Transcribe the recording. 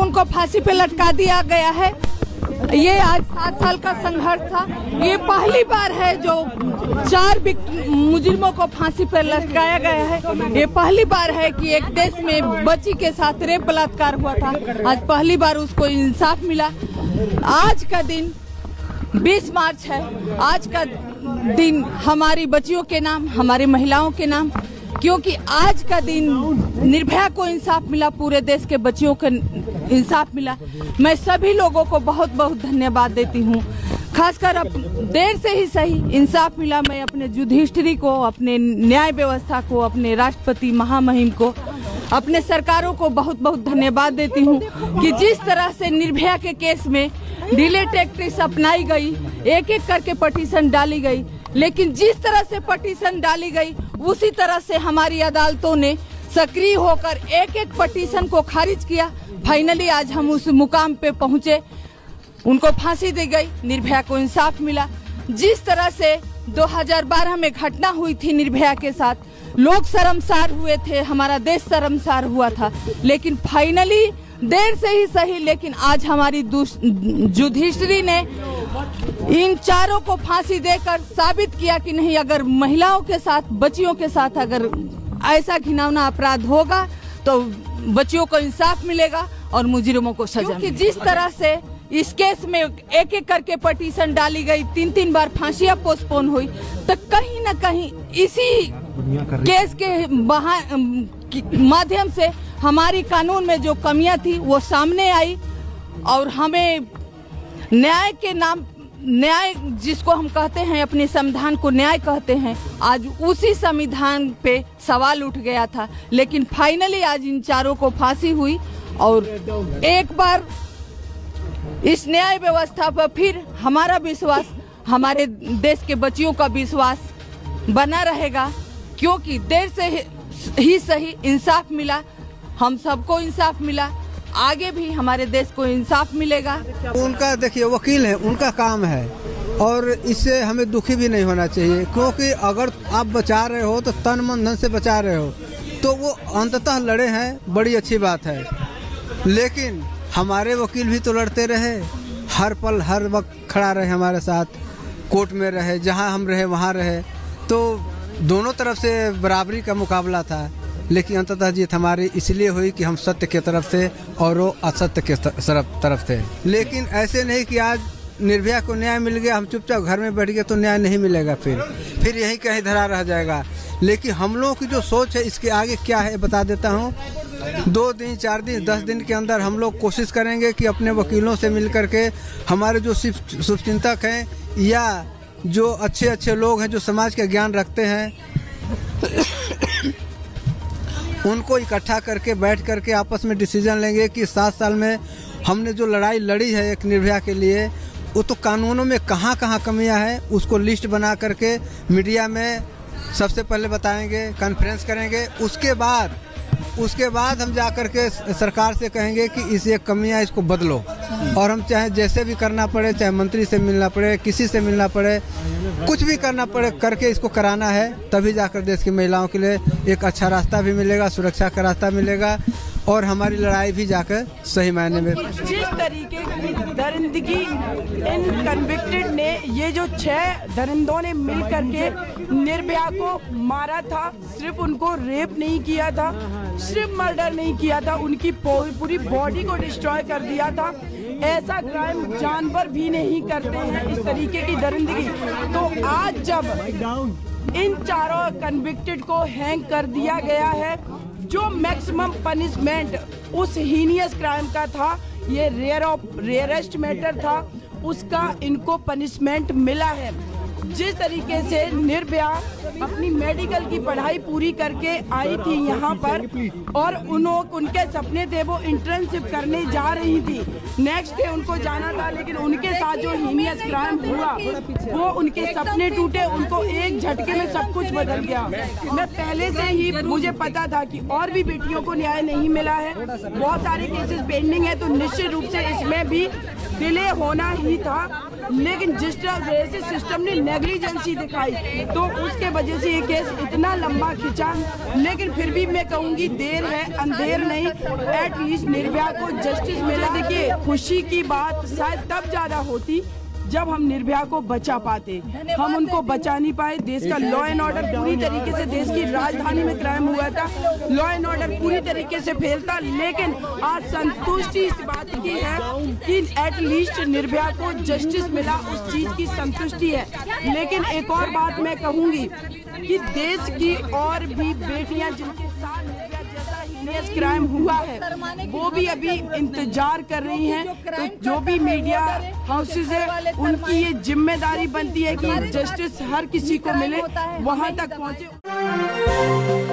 उनको फांसी पे लटका दिया गया है। ये आज 7 साल का संघर्ष था। ये पहली बार है जो 4 मुजरिमों को फांसी पर लटकाया गया है। ये पहली बार है कि एक देश में बच्ची के साथ रेप बलात्कार हुआ था। आज पहली बार उसको इंसाफ मिला। आज का दिन 20 मार्च है। आज का दिन हमारी बच्चियों के नाम, हमारी महिलाओं के नाम, क्योंकि आज का दिन निर्भया को इंसाफ मिला, पूरे देश के बच्चियों को इंसाफ मिला। मैं सभी लोगों को बहुत बहुत धन्यवाद देती हूँ। खासकर अब देर से ही सही इंसाफ मिला। मैं अपने युधिष्ठिरी को, अपने न्याय व्यवस्था को, अपने राष्ट्रपति महामहिम को, अपने सरकारों को बहुत बहुत धन्यवाद देती हूँ कि जिस तरह से निर्भया के केस में डिले टैक्टिक्स अपनाई गई, एक एक करके पटिशन डाली गई, लेकिन जिस तरह से पटिशन डाली गई उसी तरह से हमारी अदालतों ने सक्रिय होकर एक एक पटिशन को खारिज किया। फाइनली आज हम उस मुकाम पे पहुंचे, उनको फांसी दी गई, निर्भया को इंसाफ मिला। जिस तरह से 2012 में घटना हुई थी निर्भया के साथ, लोग शर्मसार हुए थे, हमारा देश शर्मसार हुआ था, लेकिन फाइनली देर से ही सही, लेकिन आज हमारी युधिष्ठिरी ने इन चारों को फांसी देकर साबित किया कि नहीं, अगर महिलाओं के साथ, बच्चियों के साथ अगर ऐसा घिनौना अपराध होगा तो बच्चियों को इंसाफ मिलेगा और मुजरिमों को सजा मिलेगी। जिस तरह से इस केस में एक एक करके पटिशन डाली गई, 3-3 बार फांसियां पोस्टपोन हुई, तो कहीं न कहीं इसी केस के माध्यम से हमारी कानून में जो कमियां थी वो सामने आई और हमें न्याय के नाम, न्याय जिसको हम कहते हैं, अपने संविधान को न्याय कहते हैं, आज उसी संविधान पे सवाल उठ गया था। लेकिन फाइनली आज इन चारों को फांसी हुई और एक बार इस न्याय व्यवस्था पर फिर हमारा विश्वास, हमारे देश के बच्चियों का विश्वास बना रहेगा, क्योंकि देर से ही सही इंसाफ मिला, हम सबको इंसाफ मिला, आगे भी हमारे देश को इंसाफ मिलेगा। उनका देखिए वकील है, उनका काम है और इससे हमें दुखी भी नहीं होना चाहिए, क्योंकि अगर आप बचा रहे हो तो तन मन धन से बचा रहे हो, तो वो अंततः लड़े हैं, बड़ी अच्छी बात है। लेकिन हमारे वकील भी तो लड़ते रहे, हर पल हर वक्त खड़ा रहे हमारे साथ, कोर्ट में रहे, जहां हम रहे वहां रहे, तो दोनों तरफ से बराबरी का मुकाबला था। लेकिन अंततः जीत हमारी इसलिए हुई कि हम सत्य के तरफ थे और वो असत्य के तरफ थे। लेकिन ऐसे नहीं कि आज निर्भया को न्याय मिल गया, हम चुपचाप घर में बैठ गए तो न्याय नहीं मिलेगा, फिर यहीं कहीं धरा रह जाएगा। लेकिन हम लोगों की जो सोच है इसके आगे क्या है बता देता हूँ। 2 दिन, 4 दिन, 10 दिन के अंदर हम लोग कोशिश करेंगे कि अपने वकीलों से मिल करके हमारे जो शुभचिंतक हैं या जो अच्छे अच्छे लोग हैं जो समाज का ज्ञान रखते हैं उनको इकट्ठा करके बैठ करके आपस में डिसीजन लेंगे कि 7 साल में हमने जो लड़ाई लड़ी है एक निर्भया के लिए, वो तो कानूनों में कहाँ कहाँ कमियां हैं उसको लिस्ट बना करके मीडिया में सबसे पहले बताएंगे, कॉन्फ्रेंस करेंगे। उसके बाद हम जा करके सरकार से कहेंगे कि इसे कमियां इसको बदलो, और हम चाहे जैसे भी करना पड़े, चाहे मंत्री से मिलना पड़े, किसी से मिलना पड़े, कुछ भी करना पड़े, करके इसको कराना है। तभी जाकर देश की महिलाओं के लिए एक अच्छा रास्ता भी मिलेगा, सुरक्षा का रास्ता मिलेगा और हमारी लड़ाई भी जाकर सही मायने में। जिस तरीके की दरिंदगी इन कन्विक्टेड ने, ये जो 6 दरिंदों ने मिल करके निर्भया को मारा था, सिर्फ उनको रेप नहीं किया था, सिर्फ मर्डर नहीं किया था, उनकी पूरी बॉडी को डिस्ट्रॉय कर दिया था। ऐसा क्राइम जानवर भी नहीं करते हैं, इस तरीके की दरिंदगी। तो आज जब इन चारों कन्विक्टेड को हैंग कर दिया गया है, जो मैक्सिमम पनिशमेंट उस हीनियस क्राइम का था, ये रेयरेस्ट मैटर था, उसका इनको पनिशमेंट मिला है। जिस तरीके से निर्भया अपनी मेडिकल की पढ़ाई पूरी करके आई थी यहाँ पर और उनके सपने थे वो इंटर्नशिप करने जा रही थी, नेक्स्ट डे उनको जाना था, लेकिन उनके साथ जो हीनियस क्राइम हुआ वो उनके सपने टूटे, उनको एक झटके में सब कुछ बदल गया। मैं पहले से ही मुझे पता था कि और भी बेटियों को न्याय नहीं मिला है, बहुत सारे केसेस पेंडिंग है, तो निश्चित रूप से इसमें भी डिले होना ही था, लेकिन जिस तरह से सिस्टम ने नेग्लिजेंसी दिखाई तो उसके वजह से ये केस इतना लंबा खिंचा। लेकिन फिर भी मैं कहूँगी देर है अंधेर नहीं, एटलीस्ट निर्भया को जस्टिस मिला। देखिए खुशी की बात शायद तब ज्यादा होती जब हम निर्भया को बचा पाते, हम उनको बचा नहीं पाए। देश का लॉ एंड ऑर्डर पूरी तरीके से, देश की राजधानी में क्राइम हुआ था, लॉ एंड ऑर्डर पूरी तरीके से फेल था। लेकिन आज संतुष्टि इस बात की है कि एटलीस्ट निर्भया को जस्टिस मिला, उस चीज की संतुष्टि है। लेकिन एक और बात मैं कहूंगी कि देश की और भी बेटियां जिनके साथ निर्भया जैसा हीनियस क्राइम हुआ है वो भी अभी इंतजार कर रही हैं। तो जो भी मीडिया हाउसेज है उनकी ये जिम्मेदारी बनती है कि जस्टिस हर किसी को मिले, वहां तक पहुंचे।